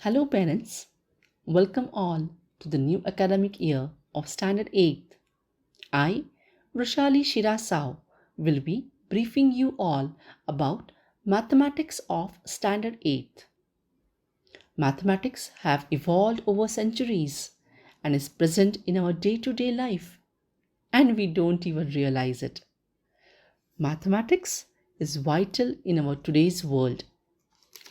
Hello, parents. Welcome all to the new academic year of Standard 8th. I, Roshali Shirasao, will be briefing you all about mathematics of Standard 8th. Mathematics have evolved over centuries and is present in our day-to-day life, and we don't even realize it. Mathematics is vital in our today's world.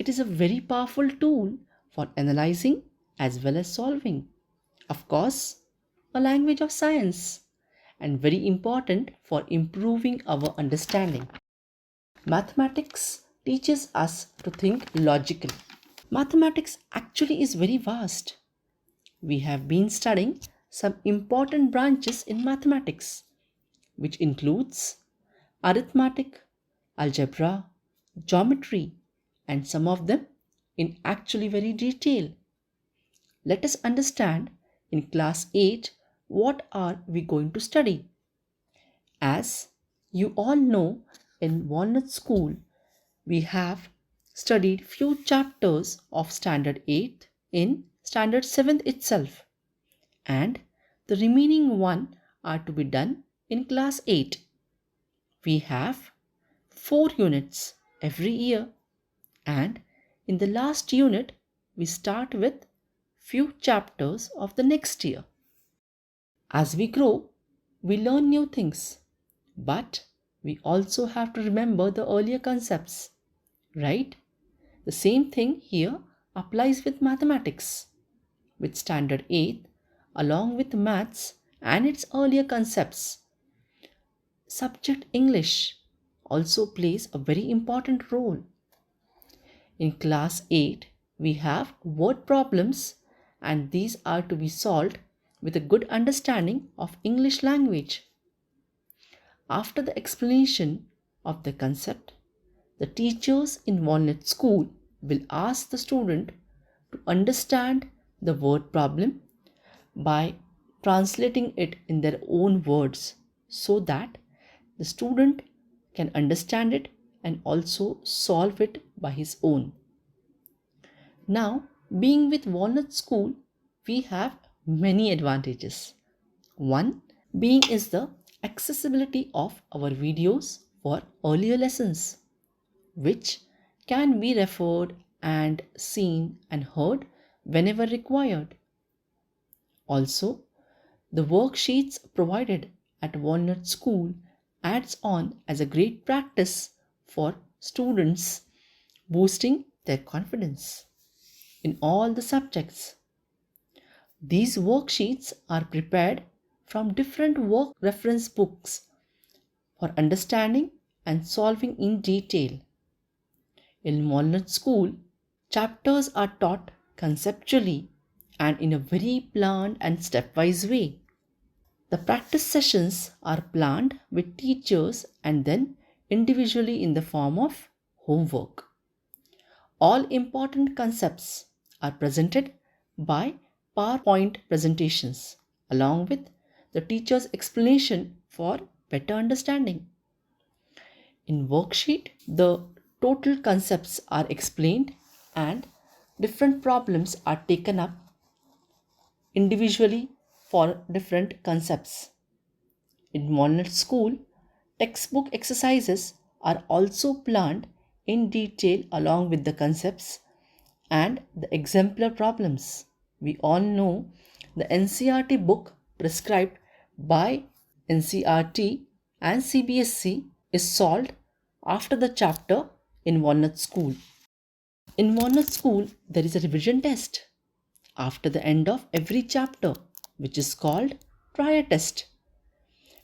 It is a very powerful tool for analyzing as well as solving. Of course, a language of science and very important for improving our understanding. Mathematics teaches us to think logically. Mathematics actually is very vast. We have been studying some important branches in mathematics, which includes arithmetic, algebra, geometry, and some of them in actually very detail. Let us understand in class 8 what are we going to study. As you all know, in Walnut school we have studied few chapters of standard 8 in standard 7th itself, and the remaining one are to be done in class 8. We have 4 units every year, and in the last unit we start with few chapters of the next year. As we grow, we learn new things, but we also have to remember the earlier concepts, right? The same thing here applies with mathematics, with standard 8 along with maths and its earlier concepts. Subject English also plays a very important role. In class 8, we have word problems, and these are to be solved with a good understanding of English language. After the explanation of the concept, the teachers in Walnut School will ask the student to understand the word problem by translating it in their own words so that the student can understand it and also solve it by his own. Now, being with Walnut School, we have many advantages. One being is the accessibility of our videos for earlier lessons, which can be referred and seen and heard whenever required. Also, the worksheets provided at Walnut School adds on as a great practice for students, boosting their confidence in all the subjects. These worksheets are prepared from different work reference books for understanding and solving in detail. In Walnut School, chapters are taught conceptually and in a very planned and stepwise way. The practice sessions are planned with teachers and then individually in the form of homework. All important concepts are presented by PowerPoint presentations along with the teacher's explanation for better understanding. In worksheet, the total concepts are explained and different problems are taken up individually for different concepts. In Walnut School, textbook exercises are also planned in detail along with the concepts and the exemplar problems. We all know the NCRT book prescribed by NCRT and CBSC is solved after the chapter in Walnut School. In Walnut School, there is a revision test after the end of every chapter, which is called prior test.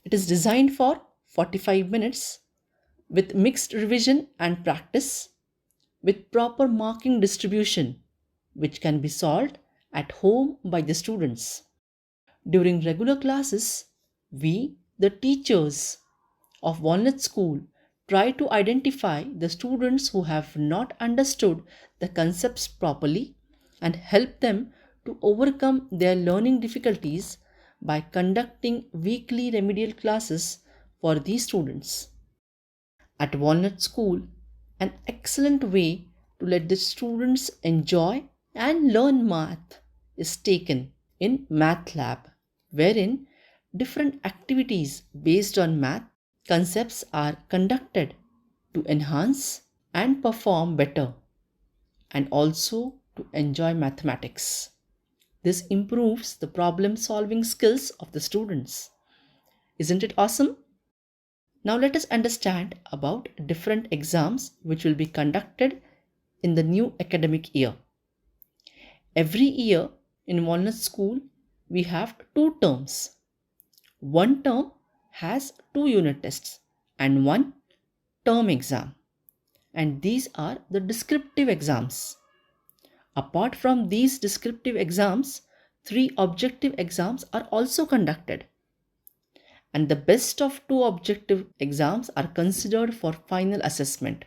It is designed for 45 minutes with mixed revision and practice with proper marking distribution, which can be solved at home by the students. During regular classes, we, the teachers of Walnut School, try to identify the students who have not understood the concepts properly and help them to overcome their learning difficulties by conducting weekly remedial classes for these students. At Walnut School, an excellent way to let the students enjoy and learn math is taken in math lab, wherein different activities based on math concepts are conducted to enhance and perform better and also to enjoy mathematics. This improves the problem solving skills of the students. Isn't it awesome? Now let us understand about different exams which will be conducted in the new academic year. Every year in Walnut School, we have two terms. One term has two unit tests and one term exam. And these are the descriptive exams. Apart from these descriptive exams, three objective exams are also conducted. And the best of two objective exams are considered for final assessment.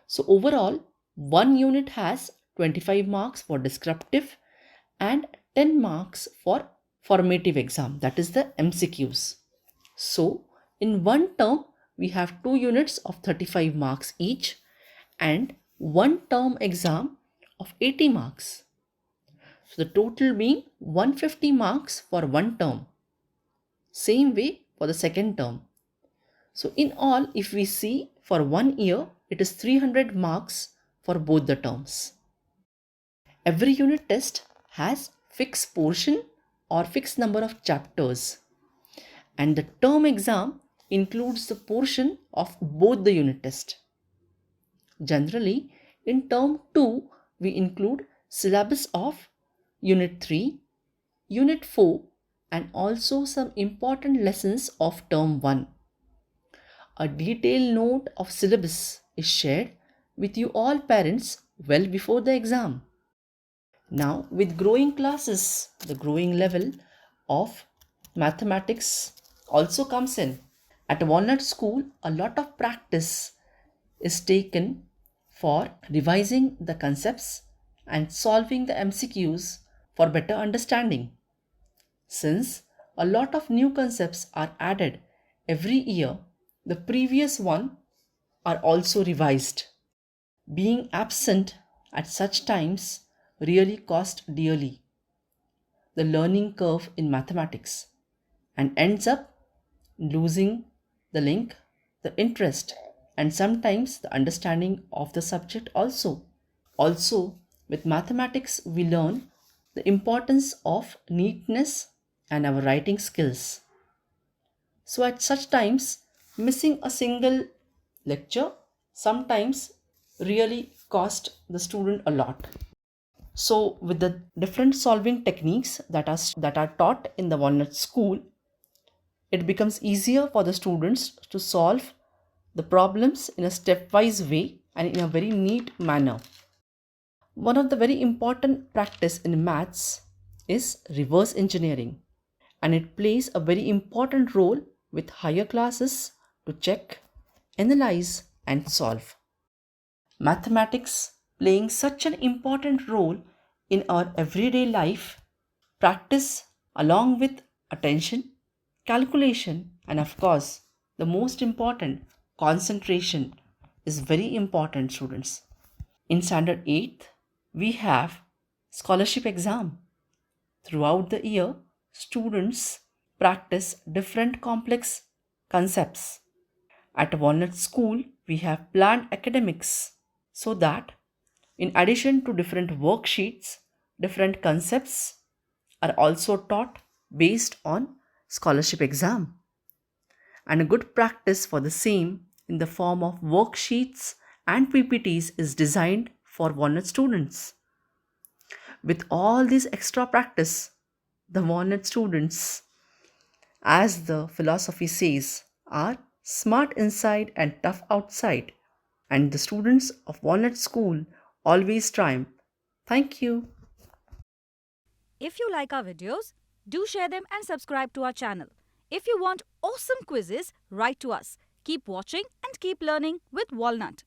So overall, one unit has 25 marks for descriptive and 10 marks for formative exam, that is the MCQs. So in one term, we have two units of 35 marks each and one term exam of 80 marks. So the total being 150 marks for one term. Same way for the second term. So in all, if we see for 1 year, it is 300 marks for both the terms. Every unit test has fixed portion or fixed number of chapters. And the term exam includes the portion of both the unit test. Generally, in term 2, we include syllabus of unit 3, unit 4 and also some important lessons of term 1. A detailed note of syllabus is shared with you all parents well before the exam. Now, with growing classes, the growing level of mathematics also comes in. At Walnut School, a lot of practice is taken for revising the concepts and solving the MCQs for better understanding. Since a lot of new concepts are added every year, the previous one are also revised. Being absent at such times really cost dearly the learning curve in mathematics and ends up losing the link, the interest, and sometimes the understanding of the subject also. Also, with mathematics, we learn the importance of neatness and our writing skills. So, at such times, missing a single lecture sometimes really cost the student a lot. So, with the different solving techniques that are taught in the Walnut School, it becomes easier for the students to solve the problems in a stepwise way and in a very neat manner. One of the very important practice in maths is reverse engineering, and it plays a very important role with higher classes to check, analyze and solve. Mathematics playing such an important role in our everyday life, practice along with attention, calculation, and of course, the most important, concentration is very important, students. In standard 8th, we have scholarship exam. Throughout the year, students practice different complex concepts. At Walnut School, we have planned academics so that in addition to different worksheets, different concepts are also taught based on scholarship exam. And a good practice for the same in the form of worksheets and PPTs is designed for Walnut students. With all this extra practice, the Walnut students, as the philosophy says, are smart inside and tough outside. And the students of Walnut School always triumph. Thank you. If you like our videos, do share them and subscribe to our channel. If you want awesome quizzes, write to us. Keep watching and keep learning with Walnut.